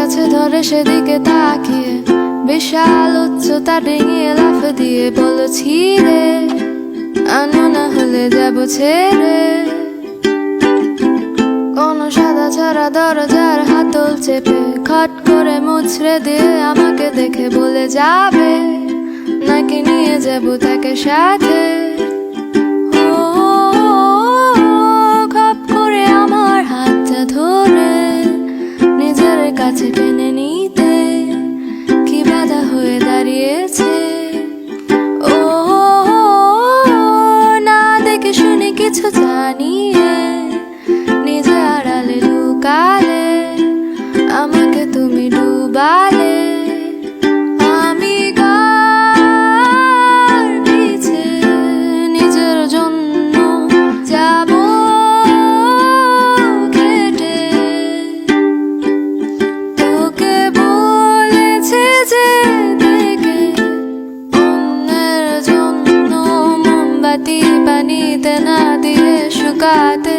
কাছে ধরে সেদিকে তাকিয়ে বিশাল উচ্চতা ডিঙিয়ে লাফ দিয়ে বলেছি রে, আনো না হলে যাব ছেড়ে। কোন সাদা ছাড়া দরজার হাতল চেপে খট করে মুচড়ে দিয়ে আমাকে দেখে বলে যাবে, নাকি নিয়ে যাব তাকে সাথে। খপ করে আমার হাতটা ধরে নিজের কাছে টেনে নিতে কি বাধা হয়ে দাঁড়িয়েছে। ও না দেখে শুনে কিছু জানিয়ে নিজে আড়ালে লুকালে আমাকে তুমি ডুবালে। আমি কার পিছে নিজের জন্য যাব কেটে, তোকে বলেছে যে দেখে অন্যের জন্য মোমবাতি পানিতে না দিয়ে শুকাতে।